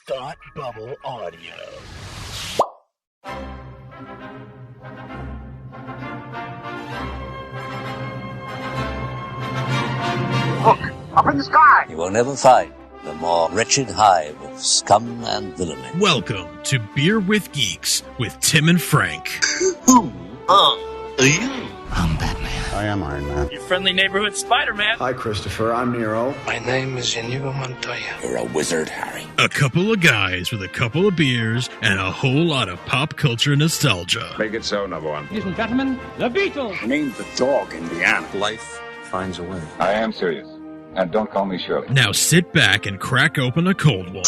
Thought Bubble Audio. Look, up in the sky! You will never find the more wretched hive of scum and villainy. Welcome to Beer with Geeks with Tim and Frank. Who are you? I'm Batman. I am Iron Man. Your friendly neighborhood Spider-Man. Hi, Christopher. I'm Nero. My name is Inigo Montoya. You're a wizard, Harry. A couple of guys with a couple of beers and a whole lot of pop culture nostalgia. Make it so, number one. Ladies and gentlemen, the Beatles. Name the dog in the animal. Life finds a way. I am serious. And don't call me Shirley. Now sit back and crack open a cold one,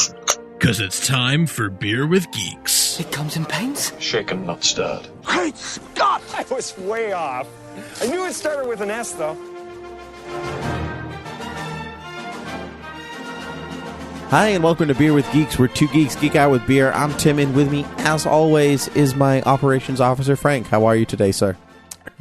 because it's time for Beer with Geeks. It comes in paints? Shaken, not stirred. Great Scott! I was way off. I knew it started with an S, though. Hi, and welcome to Beer with Geeks, where two geeks geek out with beer. I'm Tim, and with me, as always, is my operations officer, Frank. How are you today, sir?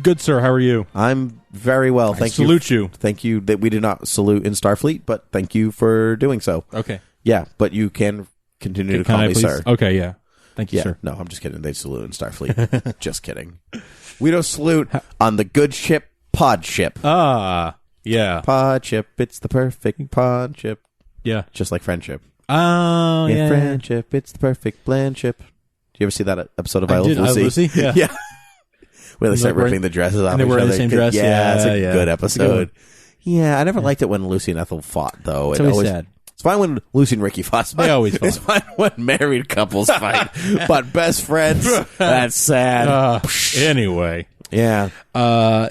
Good, sir. How are you? I'm very well. Thank you. Salute you. Thank you that we did not salute in Starfleet, but thank you for doing so. Okay. Yeah, but you can continue to call me please? sir. Okay, yeah. Thank you, Yeah, sir. no, I'm just kidding. They salute in Starfleet. Just kidding. We don't salute on the good ship, pod ship. Ah, yeah. Pod ship, it's the perfect pod ship. Yeah. Just like friendship. Oh, In yeah. friendship, it's the perfect blend ship. Do you ever see that episode of I Love did. I Love Lucy? Lucy? Yeah. Yeah. Where they And start they're ripping the dresses off and they each were in other. the same dress? Yeah, it's a Yeah, good yeah. episode. Yeah, I never liked it when Lucy and Ethel fought, though. It's always sad. It's fine when Lucy and Ricky fought. They always fought. It's fine when married couples fight. But best friends, that's sad. Anyway. Yeah.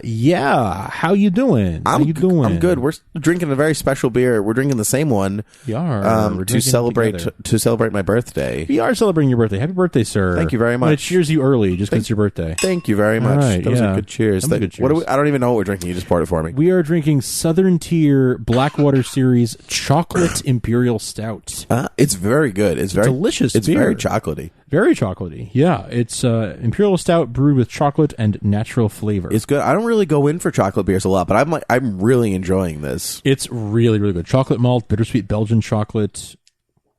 Yeah. How you doing? How you doing? I'm good. We're drinking a very special beer. We're drinking the same one. We are. We're to drinking celebrate my birthday. We are celebrating your birthday. Happy birthday, sir. Thank you very I'm gonna much. cheers you early just because it's your birthday. Thank you very much. All right, that was yeah. a good cheers. That was a good What cheers. I don't even know what we're drinking. You just poured it for me. We are drinking Southern Tier Blackwater Series Chocolate Imperial Stout. It's very good. It's very delicious It's beer. very chocolatey. Very chocolatey. Yeah, it's Imperial Stout brewed with chocolate and natural flavor. It's good. I don't really go in for chocolate beers a lot, but I'm really enjoying this. It's really, really good. Chocolate malt, bittersweet Belgian chocolate.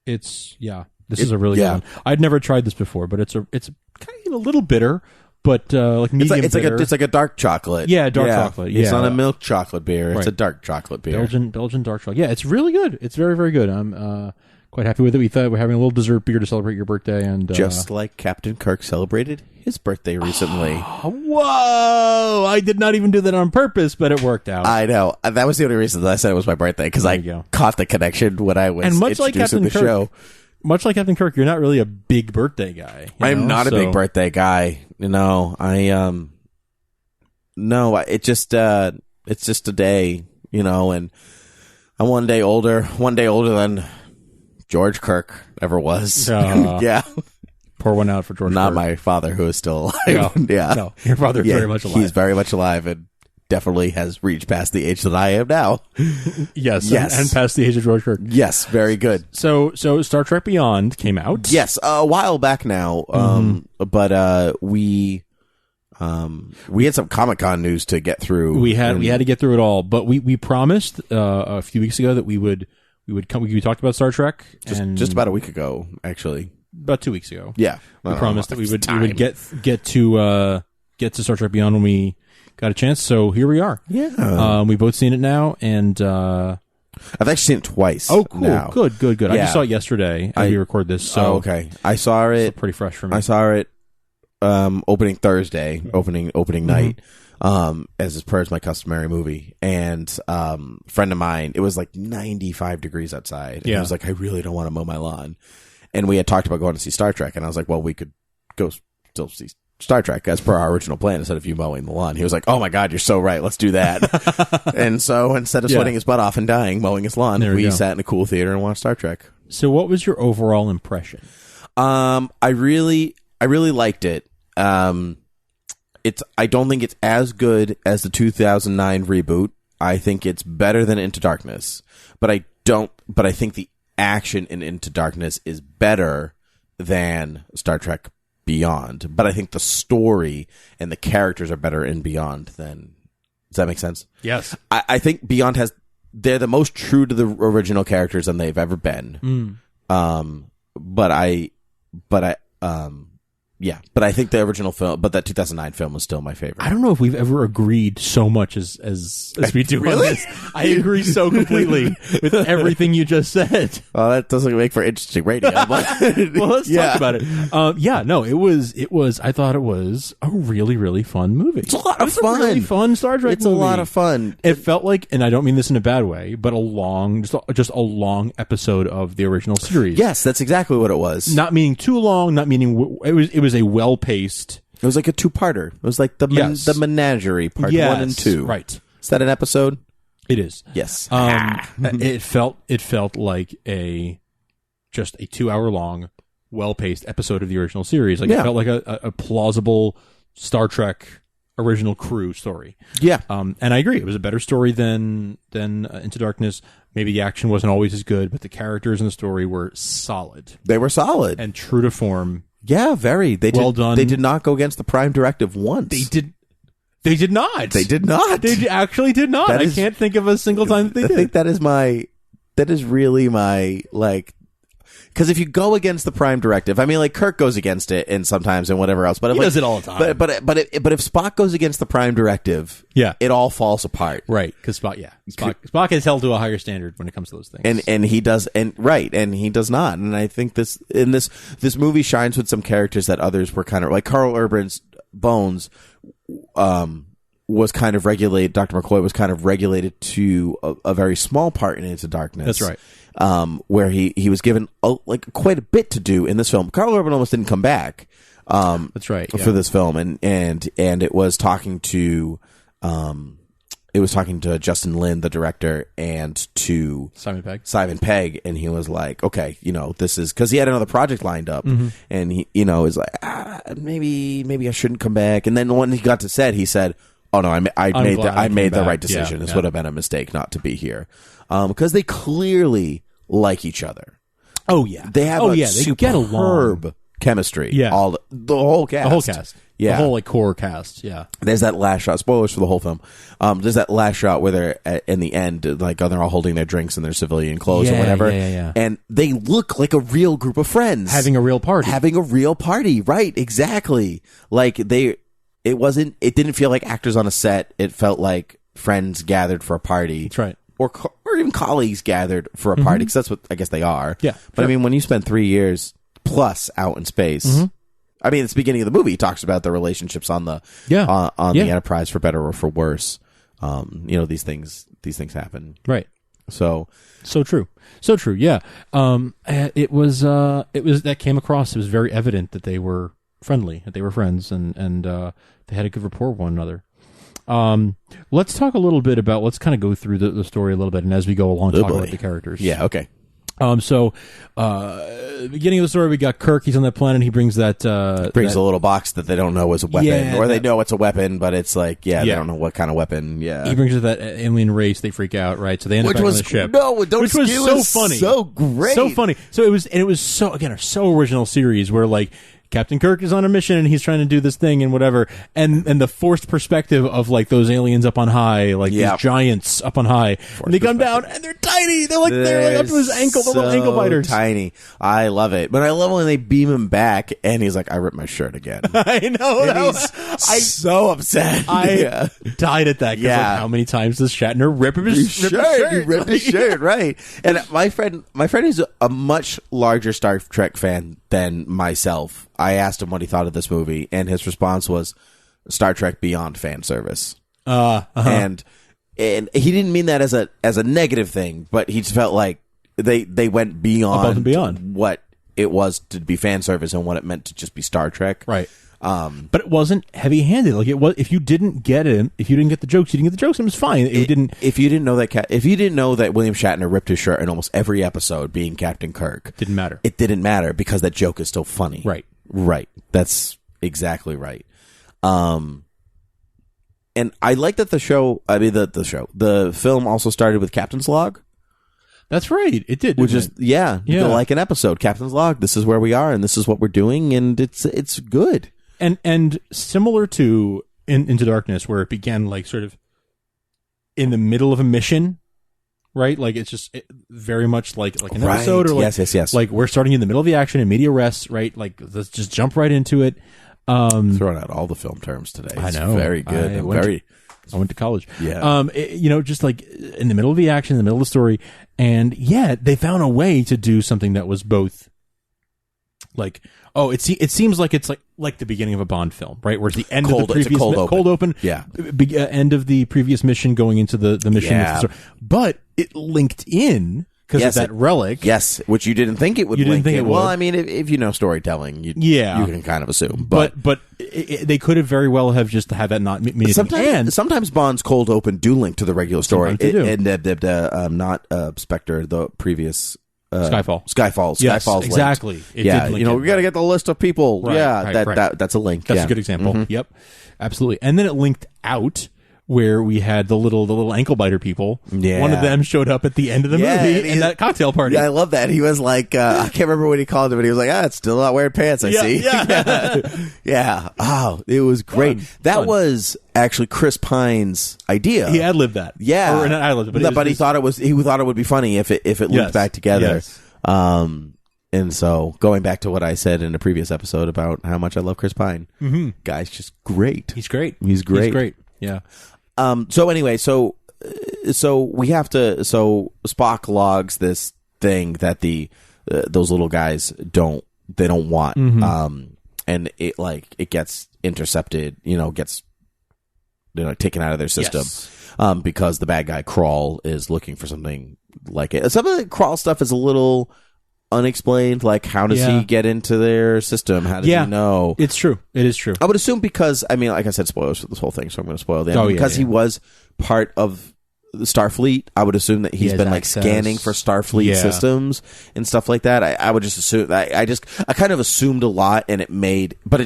This is a really good one. I'd never tried this before, but it's kind of a little bitter, but like medium bitter. It's like a dark chocolate. Yeah, dark chocolate. Yeah. It's not a milk chocolate beer. It's Right. a dark chocolate beer. Belgian dark chocolate. Yeah, it's really good. It's very, very good. I'm quite happy with it. We thought we're having a little dessert beer to celebrate your birthday, and Just like Captain Kirk celebrated his birthday recently. Whoa! I did not even do that on purpose, but it worked out. I know. That was the only reason that I said it was my birthday, because I caught the connection when I was And much like introducing Captain the Kirk, show. Much like Captain Kirk, you're not really a big birthday guy. I'm not a big birthday guy. No, it's just a day, and I'm one day older than George Kirk ever was. Yeah. Pour one out for George Not Kirk. my father, who is still alive. No, yeah. no, your father is very much alive. He's very much alive and definitely has reached past the age that I am now. Yes. Yes. And past the age of George Kirk. Yes, very good. So Star Trek Beyond came out. Yes, a while back now. But we had some Comic-Con news to get through. We had to get through it all, but we promised a few weeks ago that we would come. We talked about Star Trek just about a week ago, actually. About 2 weeks ago. Yeah, we promised that we would get to Star Trek Beyond when we got a chance. So here we are. Yeah, we both seen it now, and I've actually seen it twice. Oh, cool! Now. Good. Yeah. I just saw it yesterday as we record this. So okay, I saw it. It's pretty fresh for me. I saw it opening Thursday, opening night. As per as my customary movie, and friend of mine, it was like 95 degrees outside. And he was like, I really don't want to mow my lawn. And we had talked about going to see Star Trek, and I was like, well, we could go still see Star Trek as per our original plan instead of you mowing the lawn. He was like, oh my God, you're so right. Let's do that. And so instead of sweating his butt off and dying mowing his lawn, we sat in a cool theater and watched Star Trek. So what was your overall impression? I really liked it. I don't think it's as good as the 2009 reboot. I think it's better than Into Darkness, but I think the action in Into Darkness is better than Star Trek Beyond. But I think the story and the characters are better in Beyond than. Does that make sense? Yes. I think Beyond they're the most true to the original characters than they've ever been. I think the original film, but that 2009 film was still my favorite. I don't know if we've ever agreed so much as we do on this. I agree so completely with everything you just said. Well, that doesn't make for interesting radio. But well, let's talk about it. I thought it was a really, really fun movie. It's a lot of fun. A really fun Star Trek movie. It's a lot of fun. It felt like, and I don't mean this in a bad way, but just a long episode of the original series. Yes, that's exactly what it was. Not meaning too long, not meaning, it was a well-paced. It was like a two-parter. It was like the Menagerie part 1 and 2. Right. Is that an episode? It is. Yes. It felt like just a 2-hour long, well-paced episode of the original series. Like it felt like a plausible Star Trek original crew story. Yeah. And I agree. It was a better story than Into Darkness. Maybe the action wasn't always as good, but the characters in the story were solid. They were solid. And true to form. Yeah, very. Well done. They did not go against the Prime Directive once. They did not. They did not. They actually did not. I can't think of a single time that they did. I think that is really my, like, because if you go against the Prime Directive, I mean, like, Kirk goes against it and sometimes and whatever else, but he does it all the time. But if Spock goes against the Prime Directive, it all falls apart. Right, because Spock is held to a higher standard when it comes to those things, and he does, and he does not. And I think this movie shines with some characters that others were kind of like. Carl Urban's Bones was kind of regulated. Dr. McCoy was kind of regulated to a very small part in Into Darkness. That's right. Where he was given quite a bit to do in this film. Carl Urban almost didn't come back. That's right. For this film, and it was talking to Justin Lin, the director, and to Simon Pegg, and he was like, okay, this is because he had another project lined up, and he, is like, maybe I shouldn't come back. And then when he got to set, he said, oh no, I made the right decision. This would have been a mistake not to be here, because they clearly like each other. Oh yeah, they have they get along. Chemistry. Yeah, the whole cast. Yeah, the whole core cast. Yeah, there's that last shot. Spoilers for the whole film. There's that last shot where they're in the end, like they're all holding their drinks in their civilian clothes or whatever, and they look like a real group of friends having a real party. Right? Exactly. Like it didn't feel like actors on a set. It felt like friends gathered for a party. That's right. Or even colleagues gathered for a party, because that's what I guess they are. Yeah. But I mean, when you spend 3 years plus out in space, I mean, it's the beginning of the movie. He talks about the relationships on the the Enterprise, for better or for worse. These things happen. Right. So true. Yeah. It was that came across. It was very evident that they were friendly, that they were friends, and they had a good rapport with one another. Let's talk a little bit about, let's kind of go through the story a little bit, and as we go along, talk about the characters. Yeah, okay. Beginning of the story, we got Kirk. He's on that planet. He brings a little box that they don't know is a weapon, or they know it's a weapon, but it's like, they don't know what kind of weapon. Yeah, he brings it to that alien race. They freak out, right? So they end up back on the ship. Which was so funny, so great, so funny. So it was so, again, a so original series where, like, Captain Kirk is on a mission and he's trying to do this thing and whatever, and the forced perspective of, like, those aliens up on high, like these giants up on high, and they come down and they're tiny. They're like up to his ankle. They're little ankle biters. Tiny. I love it, but I love when they beam him back and he's like, "I ripped my shirt again." I know. He's so upset. I died at that. Yeah. Like, how many times does Shatner rip his shirt? He ripped his shirt, right? And my friend is a much larger Star Trek fan than myself. I asked him what he thought of this movie, and his response was Star Trek beyond fan service. And he didn't mean that as a negative thing, but he just felt like they went beyond, above and beyond what it was to be fan service and what it meant to just be Star Trek. Right. But it wasn't heavy-handed. Like, it was, if you didn't get it, if you didn't get the jokes, you didn't get the jokes, and it was fine. If you didn't know that William Shatner ripped his shirt in almost every episode being Captain Kirk, didn't matter. It didn't matter because that joke is still funny. Right. That's exactly right. And I like that the film also started with Captain's Log. That's right. It did. Which is, like an episode, Captain's Log. This is where we are and this is what we're doing, and it's good. And similar to Into Darkness, where it began, like, sort of in the middle of a mission right? Like it's just very much like an Right. episode, or like, Yes. like we're starting in the middle of the action in media res, right? Like let's just jump right into it. Throwing out all the film terms today. I It's know. very good. I and went very. I went to college. Yeah. Just like in the middle of the action, in the middle of the story, and yet they found a way to do something that was both like, it seems like it's like the beginning of a Bond film, right? Where it's the end of the previous cold open. Yeah. End of the previous mission going into the mission. Yeah. But it linked in because of that relic. Yes, which you didn't think it would. You didn't link think in. it would. Well, I mean, if you know storytelling, you can kind of assume. But they could have very well have just had that not mean anything. And sometimes Bond's cold open do link to the regular story. Sometimes they do. And not Spectre, the previous. Skyfall. Yes, Skyfall's exactly. Linked. It Yeah, did link you know, in. we got to get the list of people. Right, yeah, right. That's a link. That's yeah. a good example. Mm-hmm. Yep, absolutely. And then it linked out where we had the little ankle biter people. Yeah. One of them showed up at the end of the movie in that cocktail party. Yeah, I love that. He was like, I can't remember what he called it, but he was like, it's still not wearing pants, I see. Yeah. Yeah. Oh, it was great. That was actually Chris Pine's idea. He ad-libbed that. Yeah. Or not ad-libbed, but he thought it would be funny if it linked Yes. back together. Yes. And so going back to what I said in a previous episode about how much I love Chris Pine, guy's just great. He's great. He's great. Yeah. So anyway, so we have to. So Spock logs this thing that those little guys don't want. And it gets intercepted. Gets taken out of their system. Yes. Because the bad guy Crawl is looking for something like it. Some of the Crawl stuff is a little unexplained. Like, how does he get into their system? How does he know? It's true. It is true. I would assume because, I mean, like I said, spoilers for this whole thing, so I'm going to spoil the end. Oh, yeah, because he was part of the Starfleet, I would assume that he's been access. scanning for Starfleet systems and stuff like that. I would just assume I kind of assumed a lot, and it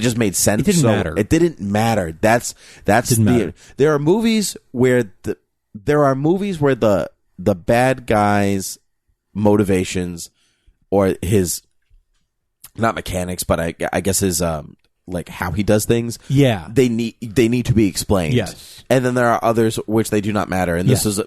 just made sense. It didn't matter. It didn't matter. Matter. There are movies where the bad guy's motivations or his, not mechanics, but I guess his how he does things. Yeah. They need to be explained. Yes. And then there are others which they do not matter. And this is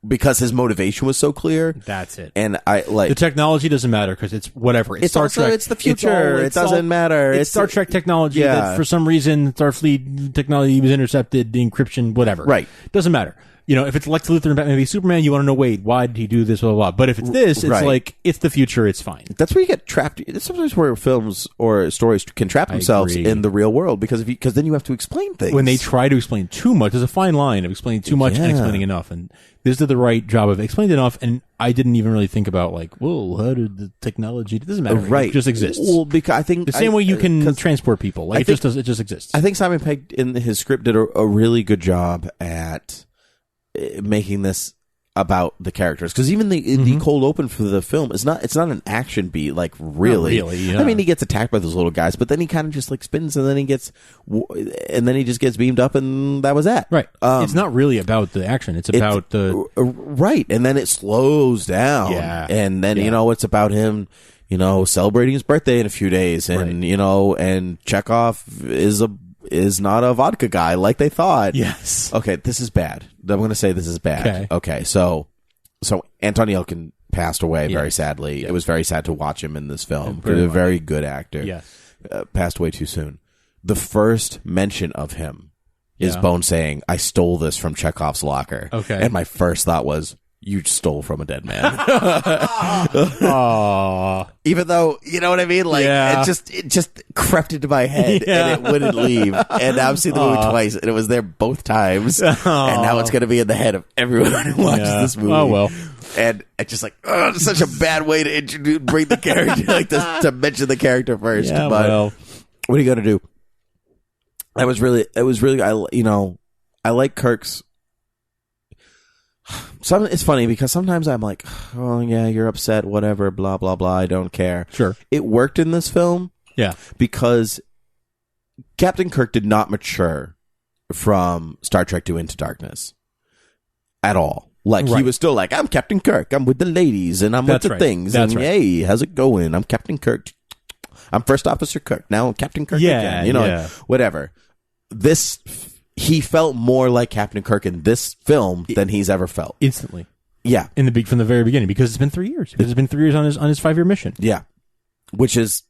because his motivation was so clear. That's it. And I the technology doesn't matter because it's whatever. It's Star Trek. It's the future. It doesn't matter. It's Star Trek technology that for some reason Starfleet technology was intercepted, the encryption, whatever. Right. Doesn't matter. If it's Lex Luthor and Batman v Superman, you want to know, why did he do this, blah, blah, blah. But if it's this, it's it's the future, it's fine. That's where you get trapped. It's sometimes where films or stories can trap themselves in the real world because then you have to explain things. When they try to explain too much, there's a fine line of explaining too much and explaining enough. And this did the right job of explaining enough, and I didn't even really think about, how did the technology... It doesn't matter. Right. It just exists. Well, because I think... The same way you can transport people. It just exists. I think Simon Pegg in his script did a really good job at making this about the characters, because even the cold open for the film is it's not an action beat, really. Yeah. I mean, he gets attacked by those little guys, but then he kind of just spins, and then he just gets beamed up, and that was that. Right. It's not really about the action. It's about the right, and then it slows down. Yeah. And then it's about him, celebrating his birthday in a few days, and and Chekhov is not a vodka guy like they thought. Yes. Okay, this is bad. I'm going to say this is bad. Okay. So Anton Yelkin passed away very sadly. Yes. It was very sad to watch him in this film. Very He was a much. very good actor. Yes. Passed away too soon. The first mention of him is Bone saying, "I stole this from Chekhov's locker." Okay. And my first thought was, you stole from a dead man. Aww. Even though, you know what I mean? It just crept into my head and it wouldn't leave. And now I've seen the movie twice and it was there both times. And now it's going to be in the head of everyone who watches this movie. Oh, well. And it's just it's such a bad way to bring the character, to mention the character first. Yeah, but well. what are you going to do? It was really, I like Kirk's. It's funny because sometimes I'm like, oh yeah, you're upset, whatever, blah blah blah. I don't care. Sure, it worked in this film. Yeah, because Captain Kirk did not mature from Star Trek to Into Darkness at all. He was still like, I'm Captain Kirk. I'm with the ladies and I'm with the things. That's and right. Hey, how's it going? I'm Captain Kirk. I'm First Officer Kirk. Now I'm Captain Kirk again. Whatever. He felt more like Captain Kirk in this film than he's ever felt. Instantly. Yeah. From the very beginning, because it's been 3 years. Because it's been 3 years on his 5-year mission. Yeah. Which is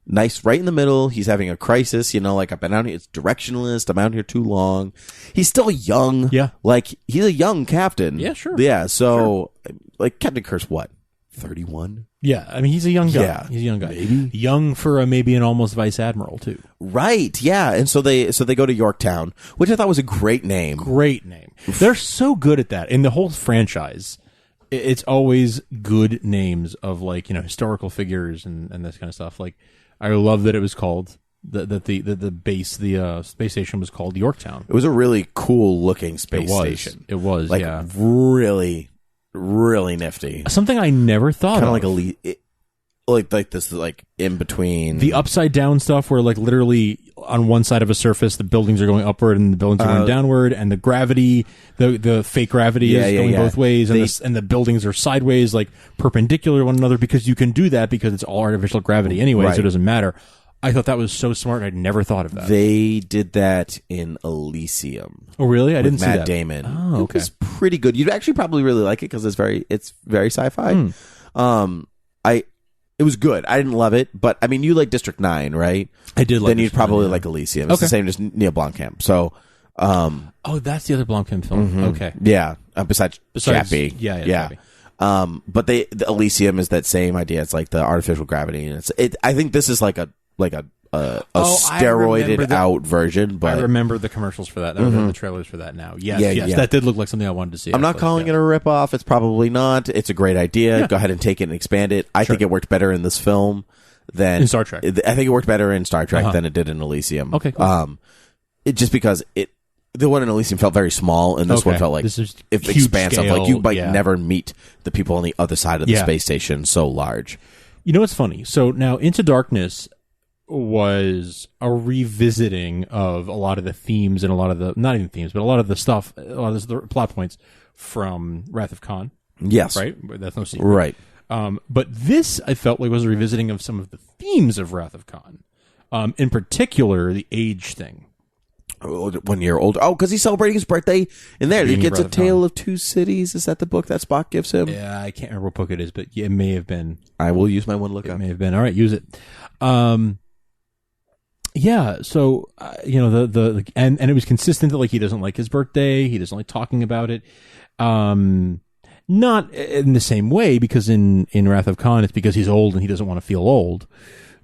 nice, right in the middle. He's having a crisis, like I've been out here. It's directionless. I'm out here too long. He's still young. Yeah. Like he's a young captain. Yeah, sure. Yeah. So like Captain Kirk's what? 31? Yeah. I mean, he's a young guy. Yeah. He's a young guy. Maybe. Young for maybe an almost vice admiral too. Right. Yeah. And so they go to Yorktown, which I thought was a great name. Great name. They're so good at that in the whole franchise. It's always good names of like, historical figures and this kind of stuff. Like, I love that it was called the base, the space station was called Yorktown. It was a really cool looking space station. It was, like, yeah. Really, really nifty. Something I never thought Kind of. like this, like in between the upside down stuff, where like literally on one side of a surface the buildings are going upward and the buildings are going downward, and the gravity, the fake gravity is going both ways, and the buildings are sideways, like perpendicular to one another, because you can do that because it's all artificial gravity anyway, so it doesn't matter. I thought that was so smart. I'd never thought of that. They did that in Elysium. Oh, really? I didn't see Matt that. Damon. Oh, okay. It was pretty good. You'd actually probably really like it because it's very sci-fi. It was good. I didn't love it, but I mean, you like District 9, right? I did like Then you'd District 9, probably yeah. like Elysium. It's the same as Neil Blomkamp. So, oh, that's the other Blomkamp film. Okay. yeah. Besides Chappie. Yeah. But the Elysium is that same idea. It's like the artificial gravity, and I think this is like a steroided out version. But I remember the commercials for that. The trailers for that now. Yes, that did look like something I wanted to see. I'm not calling it a ripoff. It's probably not. It's a great idea. Yeah. Go ahead and take it and expand it. I think it worked better in this film than in Star Trek. I think it worked better in Star Trek than it did in Elysium. Okay, cool. Just because the one in Elysium felt very small, and this one felt like expansive. Scale, like you might never meet the people on the other side of the space station. So large. You know what's funny? So now Into Darkness was a revisiting of a lot of the themes and a lot of the, not even themes, but a lot of the stuff, a lot of the plot points from Wrath of Khan. Yes. Right? That's no secret. Right. But this, I felt like, was a revisiting of some of the themes of Wrath of Khan. In particular, the age thing. 1 year old. Oh, because he's celebrating his birthday in there. He gets A Tale of Two Cities. Is that the book that Spock gives him? Yeah, I can't remember what book it is, but it may have been. I will use my one lookup. It may have been. All right, use it. Yeah, so and it was consistent that like he doesn't like his birthday, he doesn't like talking about it. Not in the same way, because in Wrath of Khan it's because he's old and he doesn't want to feel old.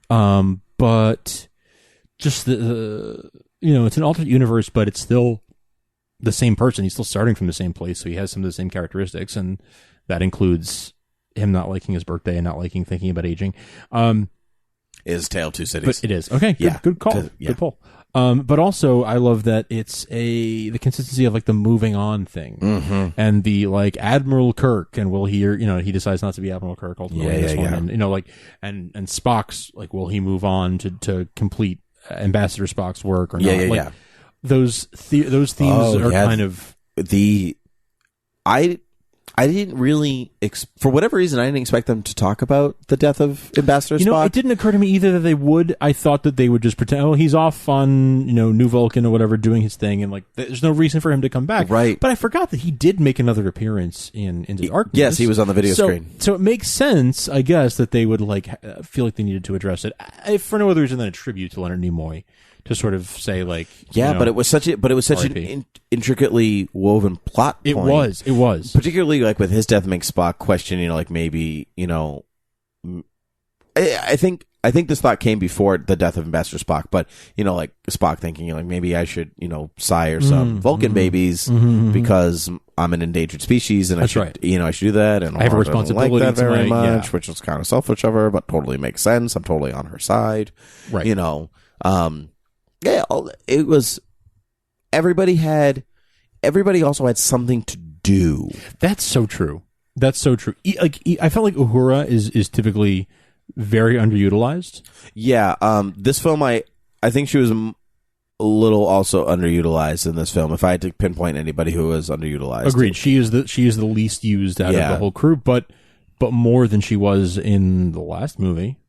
But just it's an alternate universe, but it's still the same person. He's still starting from the same place, so he has some of the same characteristics, and that includes him not liking his birthday and not liking thinking about aging. Is Tale of Two Cities. But it is. Okay, good call. Good pull. But also, I love that it's the consistency of like the moving on thing, and the like Admiral Kirk, and will he, he decides not to be Admiral Kirk ultimately in this one, and and Spock's like, will he move on to complete Ambassador Spock's work or not? Those themes are kind of I didn't really, for whatever reason, I didn't expect them to talk about the death of Ambassador Spock. It didn't occur to me either that they would. I thought that they would just pretend, oh, he's off on, New Vulcan or whatever, doing his thing, and like, there's no reason for him to come back. Right. But I forgot that he did make another appearance in Into Darkness. Yes, he was on the video screen. So it makes sense, I guess, that they would like feel like they needed to address it, if for no other reason than a tribute to Leonard Nimoy. To sort of say like, but it was such an intricately woven plot point. It was particularly like with his death makes Spock question, like maybe, I think this thought came before the death of Ambassador Spock, but like Spock thinking like maybe I should sire some Vulcan babies because I'm an endangered species and I should I should do that, and I have a responsibility like that very much, yeah. which is kind of selfish of her, but totally makes sense. I'm totally on her side, right? Yeah, it was. Everybody also had something to do. That's so true. I felt like Uhura is typically very underutilized. Yeah. This film, I think she was a little also underutilized in this film. If I had to pinpoint anybody who was underutilized, agreed. She is the least used out of the whole crew, but more than she was in the last movie.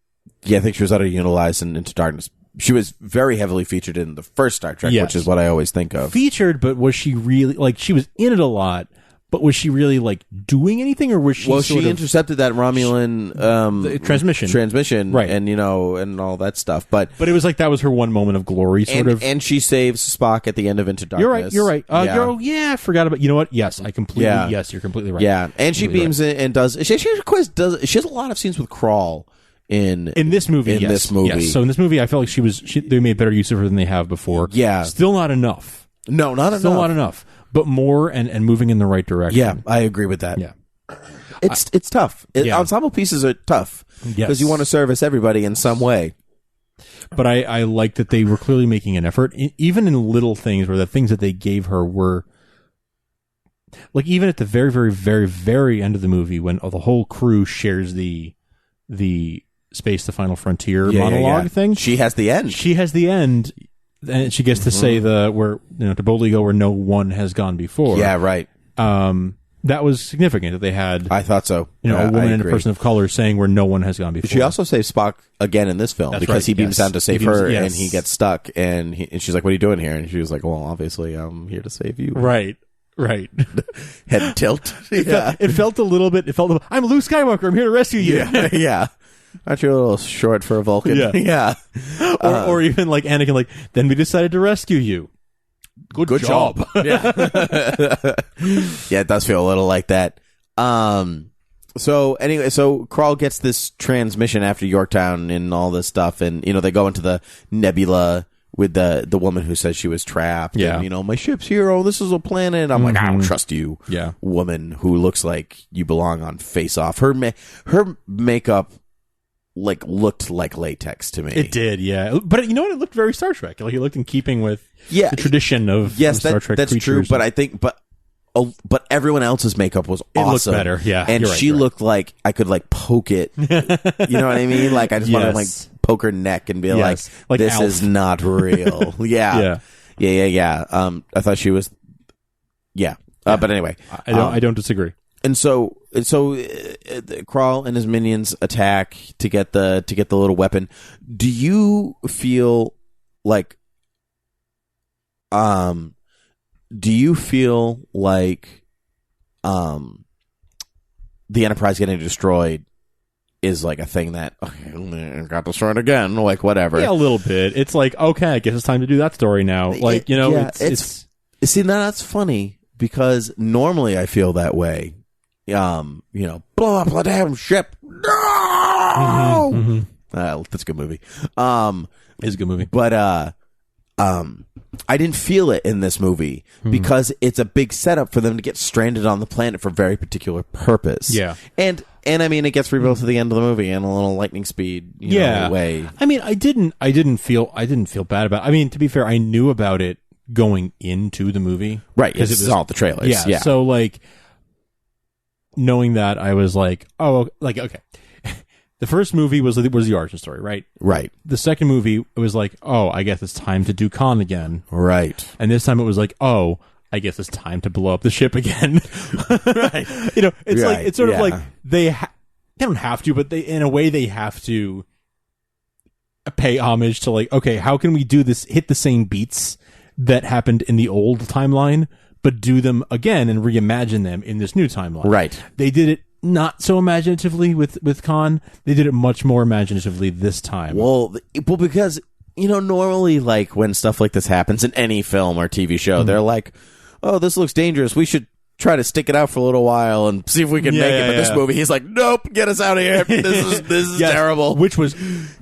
Yeah, I think she was underutilized in Into Darkness. She was very heavily featured in the first Star Trek, which is what I always think of. Featured, but was she really, like, she was in it a lot, But was she really like doing anything, or was she? Well, sort she of, intercepted that Romulan the transmission, right? And and all that stuff. But it was like that was her one moment of glory, sort of. And she saves Spock at the end of Into Darkness. You're right. I forgot about. You know what? Yes, I completely. Yeah. Yes, you're completely right. Yeah, and she beams in and does. She has a lot of scenes with Crawl in this movie. Yes. So in this movie, I felt like they made better use of her than they have before. Yeah, still not enough. No, not still enough. Not enough. But more and moving in the right direction. Yeah, I agree with that. Yeah. It's tough. Ensemble pieces are tough because you want to service everybody in some way. But I like that they were clearly making an effort, even in little things where the things that they gave her were like even at the very, very, very, very end of the movie when the whole crew shares the Space the Final Frontier monologue thing. She has the end. And she gets to say to boldly go where no one has gone before. Yeah, right. That was significant that they had. I thought so. A woman and a person of color saying where no one has gone before. She also saves Spock again in this film because he beams down to save her and he gets stuck and she's like, "What are you doing here?" And she was like, "Well, obviously, I'm here to save you." Right. Head tilt. It felt a little bit. I'm Luke Skywalker. I'm here to rescue you. Yeah. Aren't you a little short for a Vulcan? Yeah. Or even like Anakin, like, then we decided to rescue you. Good job. Yeah. Yeah, it does feel a little like that. So anyway, Krall gets this transmission after Yorktown and all this stuff, and they go into the nebula with the woman who says she was trapped. Yeah. And, my ship's here. Oh, this is a planet. I'm like, I don't trust you. Yeah. Woman who looks like you belong on Face Off. Her makeup looked like latex to me. It did, yeah. But you know what? It looked very Star Trek. Like it looked in keeping with the tradition of Star Trek that's creatures. True. But I think, but everyone else's makeup was awesome. It looked better, yeah. And she looked like I could poke it. You know what I mean? Like I just want to poke her neck and be like this Alf. is not real. Yeah. I thought she was. Yeah. But anyway, I don't disagree. And so Krall and his minions attack to get the little weapon. Do you feel like the Enterprise getting destroyed is like a thing that got destroyed again, like whatever? Yeah, a little bit. It's like, okay, I guess it's time to do that story now. Like, it's see, now that's funny because normally I feel that way. Blow up the damn ship. No! Mm-hmm. That's a good movie. It's a good movie. But I didn't feel it in this movie because it's a big setup for them to get stranded on the planet for a very particular purpose. Yeah. And I mean, it gets revealed to the end of the movie in a little lightning speed way. I mean, I didn't feel bad about it. I mean, to be fair, I knew about it going into the movie. Right. Because it was all the trailers. Yeah. So knowing that, I was like, okay. The first movie was the origin story, right? Right. The second movie, it was like, oh, I guess it's time to do Khan again. Right. And this time it was like, oh, I guess it's time to blow up the ship again. Right. It's sort of like they don't have to, but in a way they have to pay homage to okay, how can we do this, hit the same beats that happened in the old timeline, but do them again and reimagine them in this new timeline. Right. They did it not so imaginatively with Khan. They did it much more imaginatively this time. Well, because, normally, when stuff like this happens in any film or TV show, they're like, oh, this looks dangerous. We should try to stick it out for a little while and see if we can make it. But this movie, he's like, nope, get us out of here. This is terrible. Which was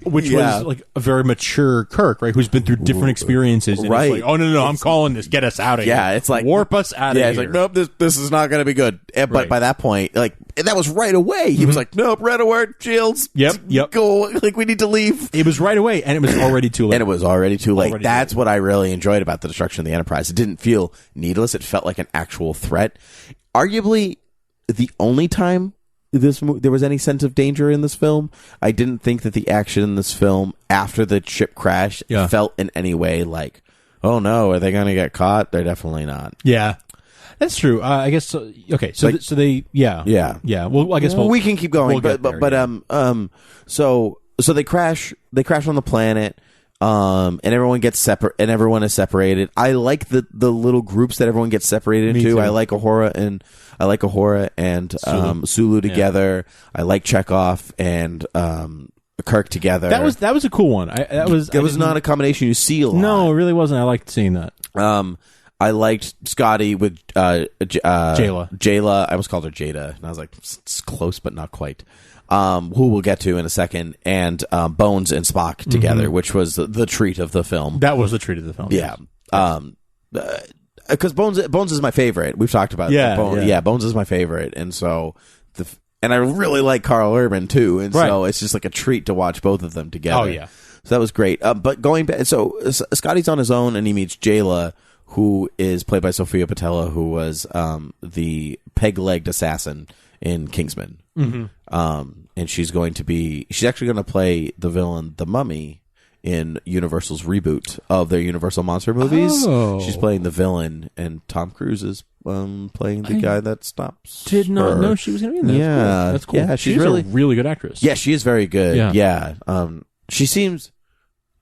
like a very mature Kirk, right? Who's been through different experiences. And right. It's like, oh, no, I'm calling this. Get us out of here. Yeah, it's like warp us out of here. Yeah, it's like, nope, this is not going to be good. But by that point, that was right away. He was like, nope, red alert, shields. Yep. Go. We need to leave. It was right away, and it was already too late. That's what I really enjoyed about the destruction of the Enterprise. It didn't feel needless. It felt like an actual threat. Arguably, the only time there was any sense of danger in this film, I didn't think that the action in this film after the ship crashed felt in any way like, oh no, are they going to get caught? They're definitely not. Yeah. That's true. I guess. So, okay. So, so they. Yeah. Well, I guess we can keep going. So they crash. They crash on the planet. And everyone gets separate, and everyone is separated. I like the little groups that everyone gets separated into. I like Ahura and Sulu together. Yeah. I like Chekhov and Kirk together. That was a cool one. That was not a combination you see a lot. No, it really wasn't. I liked seeing that. I liked Scotty with Jayla. Jayla. I almost called her Jada, and I was like, it's close, but not quite. Who we'll get to in a second, and Bones and Spock together, which was the treat of the film. That was the treat of the film. Yeah. Because Bones is my favorite. We've talked about Bones is my favorite, and so and I really like Carl Urban too, and so it's just like a treat to watch both of them together. Oh yeah, so that was great. But going back, so Scotty's on his own, and he meets Jayla, who is played by Sophia Patella, who was the peg-legged assassin in Kingsman. And she's actually going to play the villain, the Mummy, in Universal's reboot of their Universal monster movies. Oh. She's playing the villain, and Tom Cruise is playing the guy that stops. Did not know she was going to be in that. Yeah, that's cool. Yeah, she's really a really good actress. Yeah, she is very good. Yeah. She seems,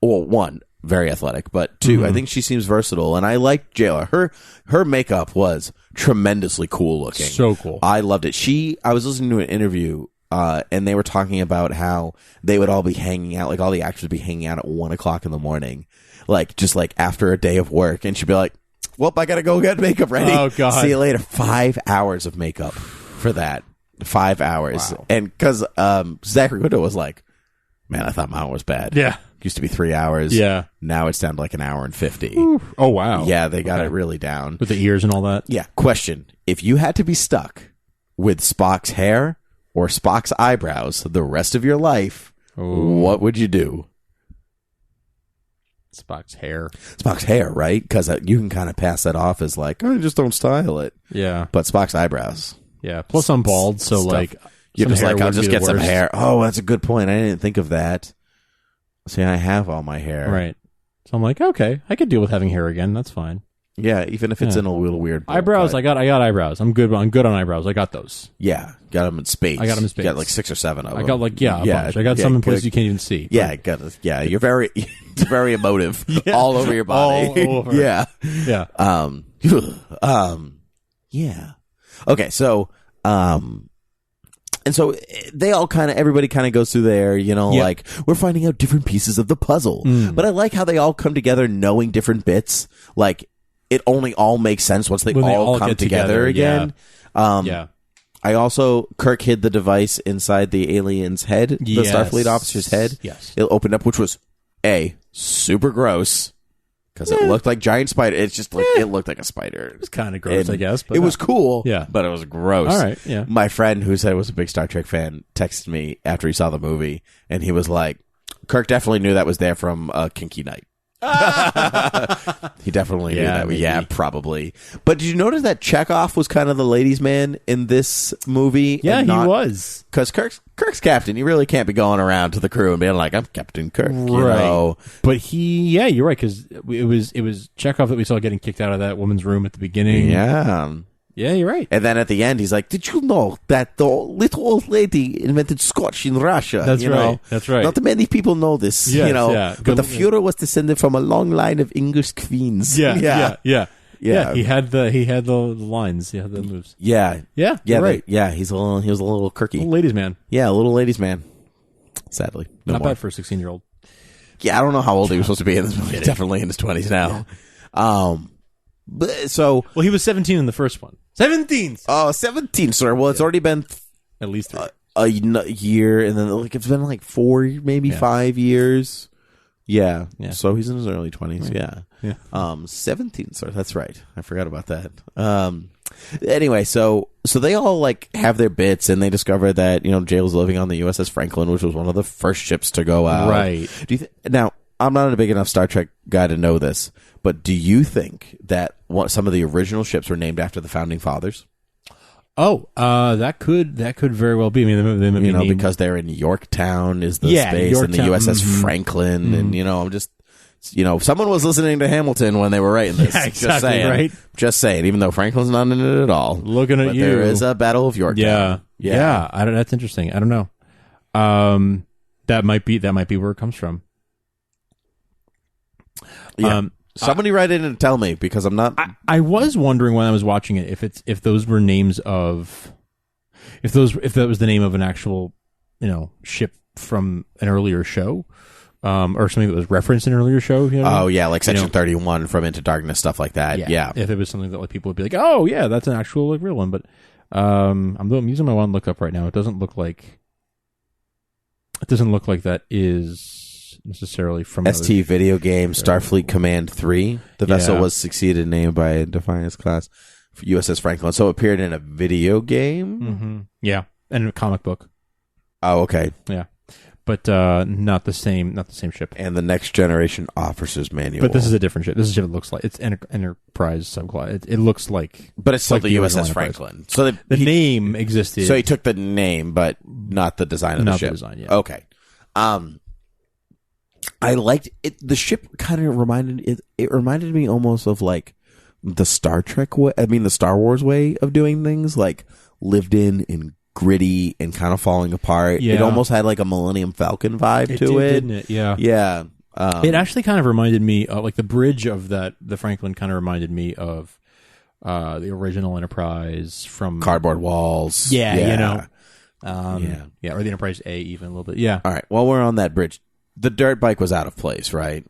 well, one, very athletic, but two, I think she seems versatile, and I like Jayla. Her makeup was tremendously cool looking. So cool. I loved it. I was listening to an interview, and they were talking about how they would all be hanging out, like all the actors would be hanging out at 1:00 in the morning, like just like after a day of work, and she'd be like, well, I gotta go get makeup ready. Oh god. See you later. 5 hours of makeup for that. 5 hours. Wow. And cause Zachary Quinto was like, man, I thought mine was bad. Yeah. Used to be 3 hours. Yeah. Now it's down to like 1 hour and 50. Oof. Oh, wow. Yeah, they got it really down. With the ears and all that? Yeah. Question. If you had to be stuck with Spock's hair or Spock's eyebrows the rest of your life, what would you do? Spock's hair. Spock's hair, right? Because you can kind of pass that off as like, oh, just don't style it. Yeah. But Spock's eyebrows. Yeah. Plus I'm bald, so stuff. like... You're just like, I'll just get some hair. Oh, that's a good point. I didn't think of that. See, I have all my hair. Right. So I'm like, okay, I could deal with having hair again. That's fine. Yeah, even if it's in a little weird eyebrows. I got eyebrows. I'm good on eyebrows. I got those. Yeah, got them in spades. I got them in spades. You got like 6 or 7 of them. I got like a bunch. I got some in places you can't even see. Yeah, you're very it's very emotive all over your body. All over. Yeah. Yeah. Yeah. Okay, so and so everybody kind of goes through there, like we're finding out different pieces of the puzzle. But I like how they all come together knowing different bits. Like it only all makes sense once they all come together again. Yeah. I also, Kirk hid the device inside the alien's head, the Starfleet officer's head. Yes. It opened up, which was super gross. Because it looked like giant spider. It's just like it looked like a spider. It was kind of gross, I guess. But it was cool. Yeah, but it was gross. All right. Yeah. My friend, who said was a big Star Trek fan, texted me after he saw the movie, and he was like, "Kirk definitely knew that was there from Kinky Night." He definitely knew that. Maybe. Yeah, probably. But did you notice that Chekhov was kind of the ladies' man in this movie? Yeah, he was. Because Kirk's captain. You really can't be going around to the crew and being like, "I'm Captain Kirk." Right. But you're right, because it was Chekhov that we saw getting kicked out of that woman's room at the beginning. Yeah. Yeah, you're right. And then at the end, he's like, "Did you know that the little old lady invented Scotch in Russia?" That's right. That's right. Not many people know this, yes, yeah. But the Führer was descended from a long line of English queens. Yeah. He had the lines. He had the moves. Yeah. Right. He was a little quirky. Little ladies man. Yeah, a little ladies man. Sadly, not bad for a 16-year-old. Yeah, I don't know how old he was supposed to be in this movie. Definitely in his 20s now. Yeah. Well, he was 17 in the first one. 17. Oh, 17, sir. Well, it's already been at least a year, and then like it's been like 4, maybe 5 years. Yeah. So he's in his early 20s. Yeah. 17, sir. That's right. I forgot about that. Anyway, so they all like have their bits, and they discover that Jayla's living on the USS Franklin, which was one of the first ships to go out. Right. Now, I'm not a big enough Star Trek guy to know this, but do you think that some of the original ships were named after the founding fathers? Oh, that could very well be. I mean, they named... because they're in Yorktown is the space, Yorktown, and the USS Franklin, and I'm just, someone was listening to Hamilton when they were writing this. Yeah, exactly, just saying, right? Just saying, even though Franklin's not in it at all. Looking at you, there is a Battle of Yorktown. Yeah. That's interesting. I don't know. That might be where it comes from. Yeah. Somebody write in and tell me, because I'm not. I was wondering when I was watching it if those were names of if that was the name of an actual ship from an earlier show, or something that was referenced in an earlier show. Oh yeah, like Section 31 from Into Darkness, stuff like that. Yeah. If it was something that like people would be like, oh yeah, that's an actual like real one. But I'm using my one lookup right now. It doesn't look like that is necessarily from ST video game Starfleet Command 3. The vessel was succeeded in name by a Defiance class USS Franklin. So it appeared in a video game. Mm-hmm. Yeah, and a comic book. Oh, okay. Yeah, but not the same ship. And the Next Generation Officers Manual. But this is a different ship. This is a ship that looks like it's Enterprise subclass. It looks like, but it's still like the USS Franklin. So the name existed. So he took the name, but not the design of the ship. Not the design. Yeah. Okay. I liked it. The ship kind of reminded me almost of like the Star Trek way. I mean, the Star Wars way of doing things, like lived in and gritty and kind of falling apart. Yeah. It almost had like a Millennium Falcon vibe to it, didn't it? Yeah, yeah. It actually kind of reminded me of like the bridge of the Franklin kind of reminded me of the original Enterprise from Cardboard Walls. Yeah, yeah. Or the Enterprise A even a little bit. Yeah. All right. While we're on that bridge, the dirt bike was out of place, right?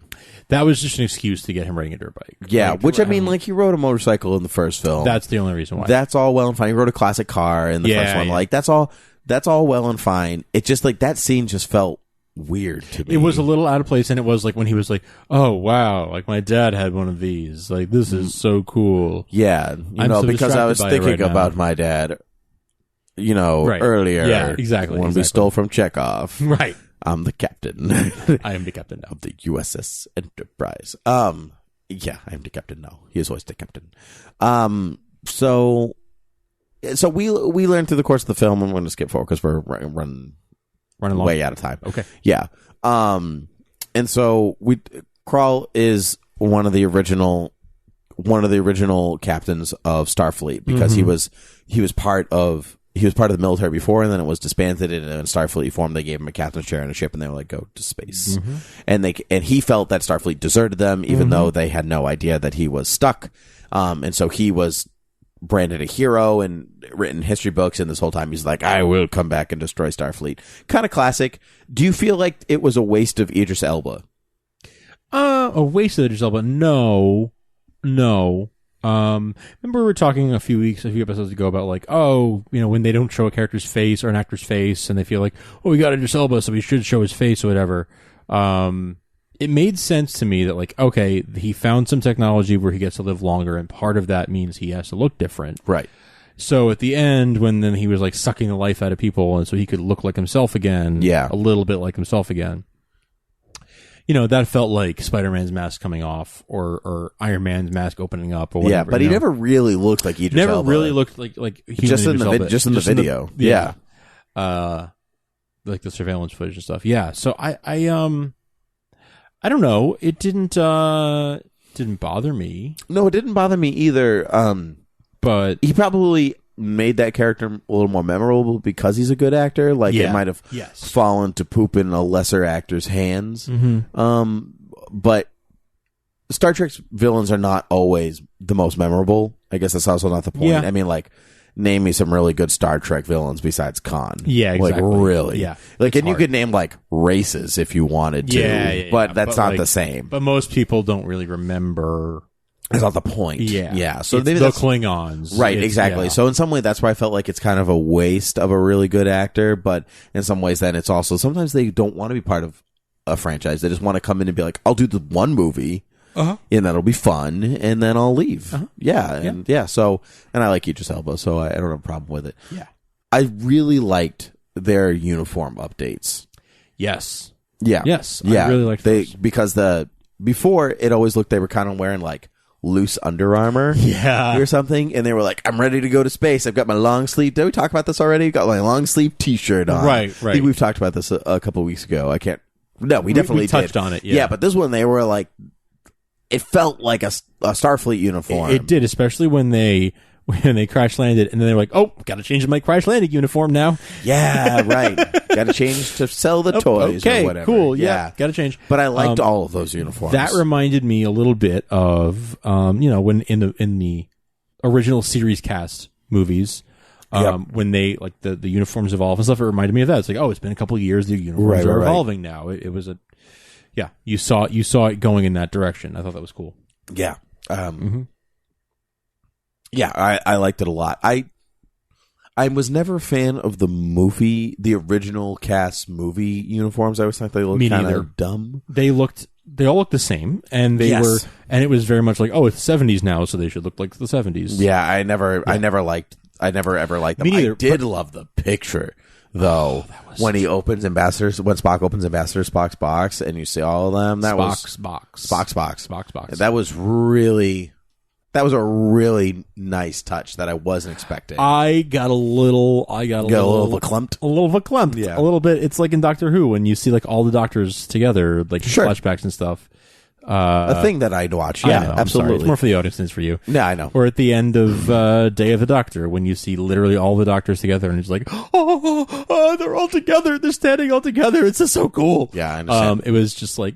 That was just an excuse to get him riding a dirt bike. Yeah, which I mean, like he rode a motorcycle in the first film. That's the only reason why. That's all well and fine. He rode a classic car in the first one. Yeah. Like that's all well and fine. It just like that scene just felt weird to me. It was a little out of place, and it was like when he was like, "Oh wow, like my dad had one of these. Like this is so cool." Yeah, because I was thinking about my dad. Earlier. Yeah, exactly. When we stole from Chekhov. Right. I'm the captain. I am the captain now. Of the USS Enterprise. Yeah, I am the captain now. He is always the captain. So we learned through the course of the film, and we're going to skip forward because we're running long. Way out of time. Okay. Yeah. And so Krall is one of the original captains of Starfleet because he was part of the military before, and then it was disbanded, and in Starfleet form they gave him a captain's chair in a ship, and they were like, go to space. And he felt that Starfleet deserted them, even though they had no idea that he was stuck. And so he was branded a hero and written history books, and this whole time he's like, I will come back and destroy Starfleet. Kind of classic. Do you feel like it was a waste of Idris Elba? A waste of Idris Elba? No. Remember we were talking a few episodes ago about like, when they don't show a character's face or an actor's face, and they feel like, we got Idris Elba, so we should show his face or whatever. It made sense to me that like, okay, he found some technology where he gets to live longer, and part of that means he has to look different. Right. So at the end, when then he was like sucking the life out of people, and so he could look like himself again, a little bit like himself again. That felt like Spider-Man's mask coming off, or Iron Man's mask opening up, or whatever. Yeah, but he never really looked like Idris Elba. Never really looked like human just in Idris the video. Yeah. Like the surveillance footage and stuff. Yeah. So I don't know. It didn't bother me. No, it didn't bother me either. But he probably made that character a little more memorable because he's a good actor. Like it might have fallen to poop in a lesser actor's hands. But Star Trek's villains are not always the most memorable. I guess that's also not the point. Yeah. I mean, like, name me some really good Star Trek villains besides Khan. Yeah, exactly. Like, really. Yeah. Like, and you could name, like, races if you wanted to. But that's not the same. But most people don't really remember. That's not the point. Yeah. So it's maybe the Klingons. Right, exactly. So in some way, that's why I felt like it's kind of a waste of a really good actor. But in some ways, then it's also, sometimes they don't want to be part of a franchise. They just want to come in and be like, I'll do the one movie. And that'll be fun, and then I'll leave. So, and I like Idris Elba, so I don't have a problem with it. Yeah. I really liked their uniform updates. Yes. Yeah. Yes. Yeah. I really liked those. Because before it always looked, they were kind of wearing like loose Under Armour or something, and they were like, I'm ready to go to space. I've got my long sleeve. Did we talk about this already? Got my long sleeve t-shirt on. Right. I think we've talked about this a couple of weeks ago. We definitely touched on it. Yeah, but this one they were like, it felt like a Starfleet uniform. It did, especially when they when they crash landed, and then they're like, "Oh, got to change my crash landing uniform now." Yeah, right. Got to change to sell the toys okay, or whatever. cool. Yeah, got to change. But I liked all of those uniforms. That reminded me a little bit of, when in the original series cast movies, when they like the uniforms evolve and stuff. It reminded me of that. It's like, oh, it's been a couple of years. The uniforms are evolving now. It was you saw it going in that direction. I thought that was cool. Yeah. Yeah, I liked it a lot. I was never a fan of the original cast movie uniforms. I always thought they looked kind of dumb. They all looked the same, and it was very much like, oh, it's the 70s now, so they should look like the 70s. Yeah, I never ever liked them. Me neither, I did love the picture though when Spock opens Ambassador Spock's box, and you see all of them. Spock's box. That was a really nice touch that I wasn't expecting. I got a little verklempt. A little verklempt. Yeah. A little bit. It's like in Doctor Who when you see like all the doctors together, like flashbacks and stuff. A thing that I'd watch. Yeah, know, absolutely. It's more for the audience than it's for you. Yeah, I know. Or at the end of Day of the Doctor when you see literally all the doctors together and it's like, oh, they're all together. They're standing all together. It's just so cool. Yeah, I understand. It was just like,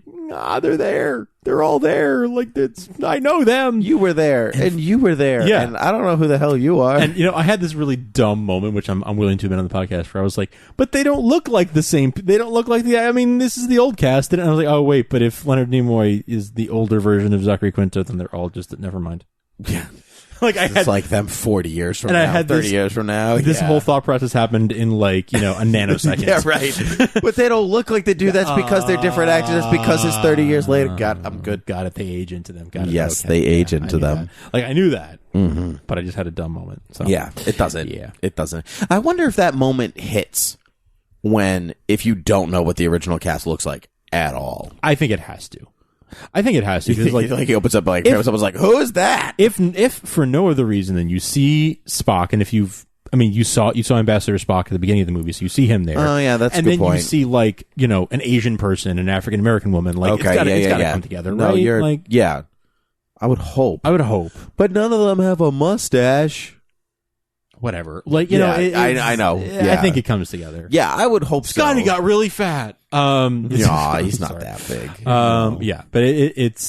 they're there. They're all there. Like, I know them. You were there, and you were there. Yeah. And I don't know who the hell you are. And, I had this really dumb moment, which I'm willing to admit on the podcast, where I was like, but they don't look like the same. They don't look like this is the old cast. And I was like, oh, wait, but if Leonard Nimoy is the older version of Zachary Quinto, then they're all just, never mind. Yeah. It's like them 40 years from now, 30 years from now. This whole thought process happened in a nanosecond. Yeah, right. But they don't look like they do. That's because they're different actors. That's because it's 30 years later. God, I'm good. God, if they age into them. Yes, they age into them. I knew that. But I just had a dumb moment. So. Yeah, it doesn't. Yeah. It doesn't. I wonder if that moment hits if you don't know what the original cast looks like at all. I think it has to. Because like he opens up someone's like, who is that? If for no other reason than you see Spock, and you saw Ambassador Spock at the beginning of the movie, so you see him there. Oh yeah, that's a good point. And then you see an Asian person, an African American woman. Like, okay, it's gotta come together, no, right? You're I would hope. But none of them have a mustache. Whatever. I know. I think it comes together. Yeah, I would hope so. Scotty got really fat. He's not that big. Yeah, but it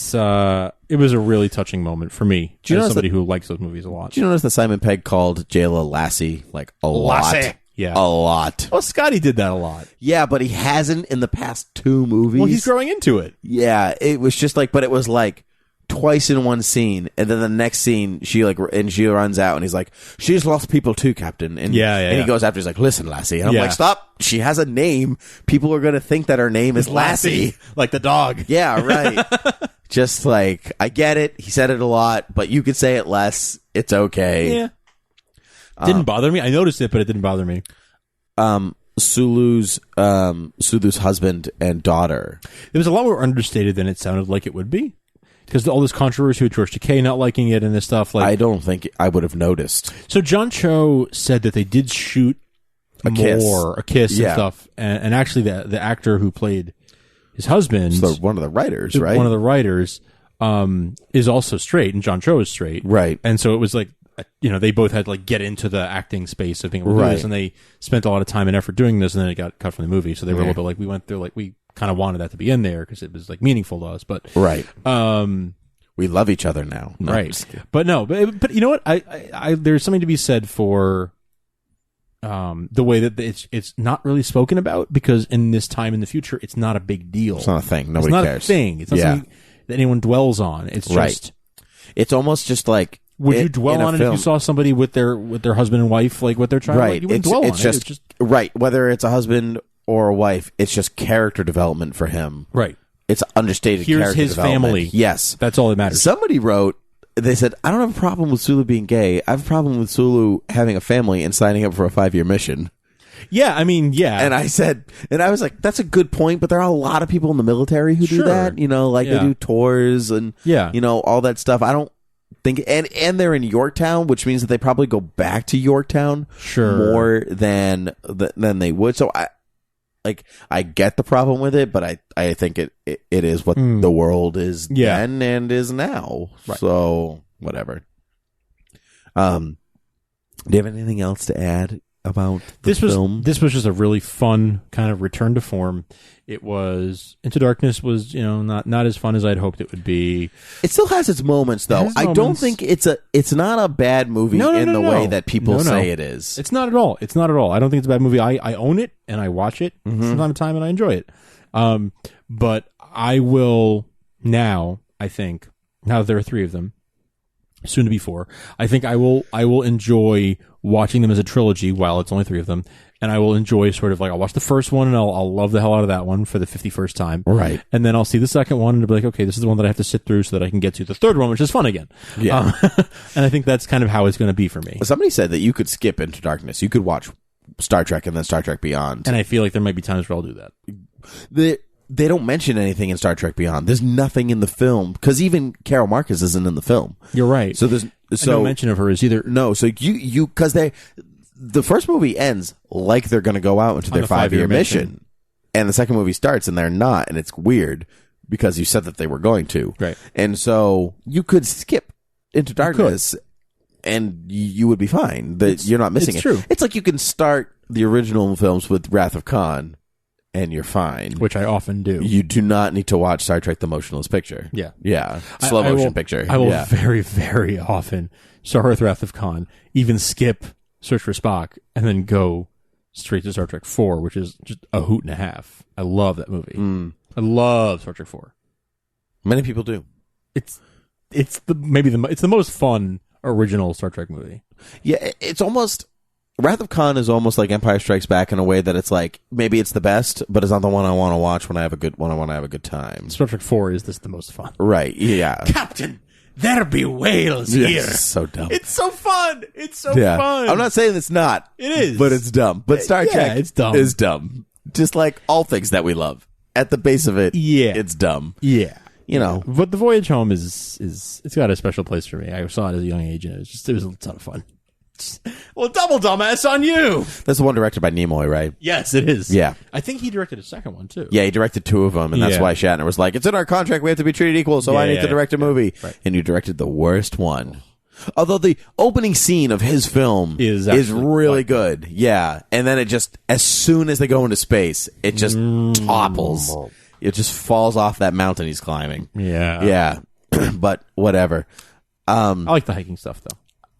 was a really touching moment for me. As somebody who likes those movies a lot. Did you notice that Simon Pegg called Jayla Lassie a lot? Yeah, a lot. Well, Scotty did that a lot. Yeah, but he hasn't in the past 2 movies. Well, he's growing into it. Yeah, it was just but it was twice in one scene, and then the next scene she runs out and he's like, she's lost people too, Captain. And he goes after, he's like, listen, Lassie. And I'm like, stop, she has a name. People are gonna think that her name is Lassie. Like the dog. Yeah, right. Just I get it, he said it a lot, but you could say it less. It's okay. Yeah. Didn't bother me. I noticed it, but it didn't bother me. Sulu's husband and daughter, it was a lot more understated than it sounded like it would be. Because all this controversy with George Takei not liking it and this stuff. I don't think I would have noticed. So John Cho said that they did shoot a kiss and stuff. And actually the actor who played his husband. So one of the writers, right? One of the writers is also straight, and John Cho is straight. Right. And so it was they both had to get into the acting space of being able to do this, and they spent a lot of time and effort doing this, and then it got cut from the movie. So they were a little bit we went through, we kind of wanted that to be in there because it was meaningful to us, but right. We love each other now, right? But you know what? I there's something to be said for the way that it's not really spoken about, because in this time in the future, it's not a big deal. It's not a thing. Nobody cares. It's not a thing. It's not something that anyone dwells on. It's just. It's almost just would you dwell on it if you saw somebody with their husband and wife, with their child? Right. You wouldn't dwell on it. It's just right. Whether it's a husband or a wife, it's just character development for him. Right. It's understated Here's character his development. family. Yes. That's all that matters. Somebody wrote, they said, I don't have a problem with Sulu being gay. I have a problem with Sulu having a family and signing up for a 5-year mission. Yeah, yeah. And I was like, that's a good point, but there are a lot of people in the military who do that. They do tours and, all that stuff. I don't think, and they're in Yorktown, which means that they probably go back to Yorktown more than they would. So I get the problem with it, but I think it is what the world is then and is now. Right. So whatever. Do you have anything else to add about the film? This was just a really fun kind of return to form. It was Into Darkness was not as fun as I'd hoped it would be. It still has its moments, though. I don't think it's not a bad movie in the way that people say it is. It's not at all. It's not at all. I don't think it's a bad movie. I own it and I watch it from time to time and I enjoy it. But I will now. I think now that there are 3 of them, soon to be 4. I think I will enjoy watching them as a trilogy while it's only 3 of them, and I will enjoy sort of like I'll watch the first one and I'll love the hell out of that one for the 51st time, right? And then I'll see the second one and I'll be like, okay, this is the one that I have to sit through so that I can get to the third one, which is fun again. Yeah, and I think that's kind of how it's going to be for me. Somebody said that you could skip Into Darkness. You could watch Star Trek and then Star Trek Beyond, and I feel like there might be times where I'll do that. They don't mention anything in Star Trek Beyond. There's nothing in the film because even Carol Marcus isn't in the film. You're right. So there's no mention of her is either. No, so you because the first movie ends like they're going to go out into their 5-year mission, and the second movie starts and they're not, and it's weird because you said that they were going to, right? And so you could skip Into Darkness, and you would be fine. You're not missing it. True. It's like you can start the original films with Wrath of Khan. And you're fine. Which I often do. You do not need to watch Star Trek The Motionless Picture. Yeah. Yeah. Slow motion picture. I will very, very often start with Wrath of Khan, even skip Search for Spock, and then go straight to Star Trek 4, which is just a hoot and a half. I love that movie. I love Star Trek 4. Many people do. It's the most fun original Star Trek movie. Yeah, it's almost... Wrath of Khan is almost like Empire Strikes Back in a way that it's like maybe it's the best, but it's not the one I want to watch when I have a good time. Star Trek 4 is the most fun. Right? Yeah. Captain, there be whales here. So dumb. It's so fun. It's so fun. I'm not saying it's not. It is, but it's dumb. But Star Trek it's dumb. Is dumb. Just like all things that we love. At the base of it, it's dumb. Yeah. You know, but the Voyage Home is it's got a special place for me. I saw it as a young age, and it was a ton of fun. Well, double dumbass on you. That's the one directed by Nimoy, right? Yes, it is. Yeah. I think he directed a second one, too. Yeah, he directed 2 of them, and that's why Shatner was like, it's in our contract, we have to be treated equal, so I need to direct a movie. Right. And you directed the worst one. Although the opening scene of his film is really good. Yeah. And then it just, as soon as they go into space, it just topples. It just falls off that mountain he's climbing. Yeah. Yeah. But whatever. I like the hiking stuff, though.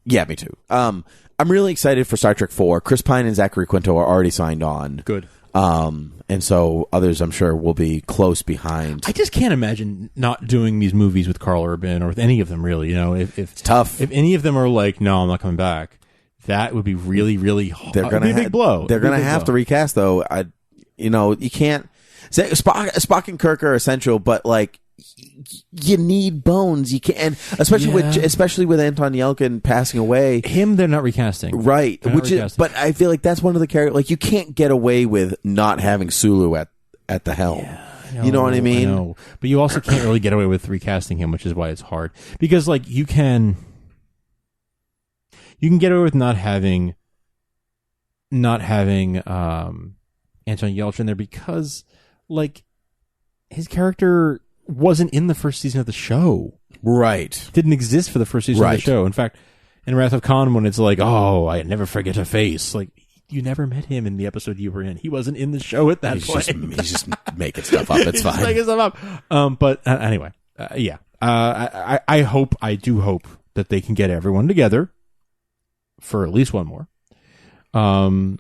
Yeah, me too. I'm really excited for Star Trek 4. Chris Pine and Zachary Quinto are already signed on. Good. And so others, I'm sure, will be close behind. I just can't imagine not doing these movies with Carl Urban or with any of them, really. You know, if it's tough. If any of them are like, no, I'm not coming back, that would be really, really hard. They're gonna be a big blow. They're going to have to recast, though. You can't. Spock and Kirk are essential, but like, you need bones. You can't, especially with Anton Yelchin passing away. Him, they're not recasting, right? But I feel like that's one of the characters. Like, you can't get away with not having Sulu at the helm. Yeah, you know what I mean? I know. But you also can't really get away with recasting him, which is why it's hard. Because like you can get away with not having Anton Yelchin there because like his character wasn't in the first season of the show. Right. Didn't exist for the first season of the show. In fact, in Wrath of Khan, when it's like, oh, I never forget a face, like, you never met him in the episode you were in. He wasn't in the show at that point. He's just making stuff up. It's fine. Making stuff up. But anyway, yeah. I do hope that they can get everyone together for at least one more.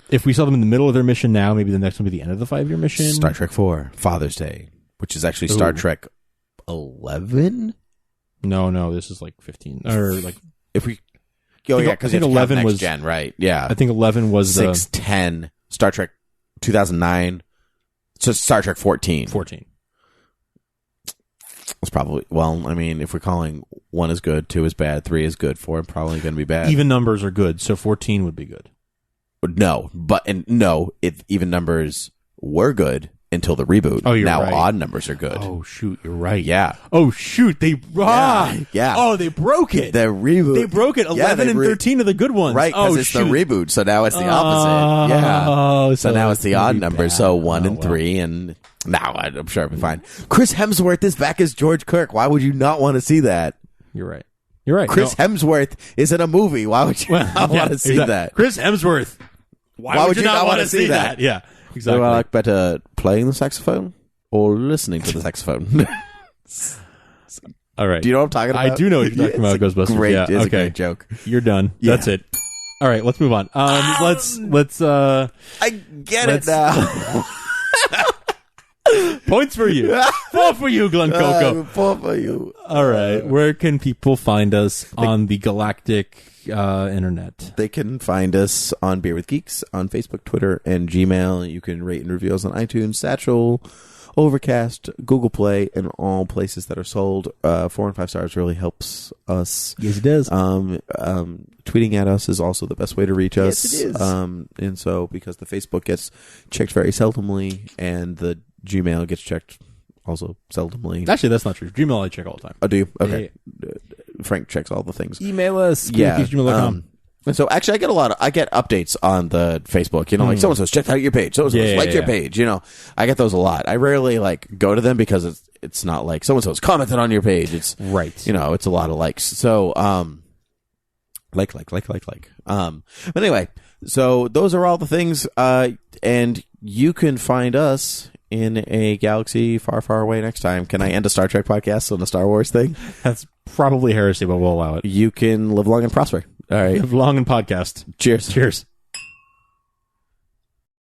If we saw them in the middle of their mission now, maybe the next one will be the end of the 5-year mission. Star Trek 4, Father's Day, which is actually Star Trek 11? No, this is like 15 or like if we. Oh yeah, because 11 was gen, right? Yeah, I think 11 was 610 Star Trek 2009. So Star Trek 14. 14. It's probably I mean, if we're calling 1 is good, 2 is bad, 3 is good, 4 probably going to be bad. Even numbers are good, so 14 would be good. No, if even numbers were good until the reboot. Oh, you're now right. Odd numbers are good. Oh shoot, you're right. Yeah. Oh shoot, they yeah. Oh, they broke it. The reboot. They broke it. 11 and 13 are the good ones. Right, because it's the reboot. So now it's the opposite. Yeah. Oh, so now it's the odd numbers. So 1 and 3, and now I'm sure I'll be fine. Chris Hemsworth is back as George Kirk. Why would you not want to see that? You're right. You're right. Chris Hemsworth is in a movie. Why would you not want to see that? Chris Hemsworth. Why would you not want to see that? Yeah, exactly. Do I like better playing the saxophone or listening to the saxophone? All right. Do you know what I'm talking about? I do know what you're talking about, Ghostbusters. Great, yeah, it's a great joke. You're done. Yeah. That's it. All right, let's move on. Let's I get it now. Points for you. 4 for you, Glenn Coco. 4 for you. All right. Where can people find us on the galactic internet? They can find us on Beer with Geeks on Facebook, Twitter, and Gmail. You can rate and review us on iTunes, Satchel, Overcast, Google Play, and all places that are sold. 4 and 5 stars really helps us. Yes, it does. Tweeting at us is also the best way to reach us. Yes, it is. And so, because the Facebook gets checked very seldomly, and the Gmail gets checked also seldomly. Actually, that's not true. Gmail I check all the time. Oh, do you? Okay. Yeah. Frank checks all the things. Email us. Yeah. gmail.com. And so actually I get updates on the Facebook, you know, like so-and-so's checked out your page, so-and-so's like your page, you know, I get those a lot. I rarely like go to them because it's not like so-and-so's commented on your page. It's right. You know, it's a lot of likes. So, like. But anyway, so those are all the things, and you can find us in a galaxy far, far away next time. Can I end a Star Trek podcast on a Star Wars thing? That's probably heresy, but we'll allow it. You can live long and prosper. All right. Live long and podcast. Cheers. Cheers.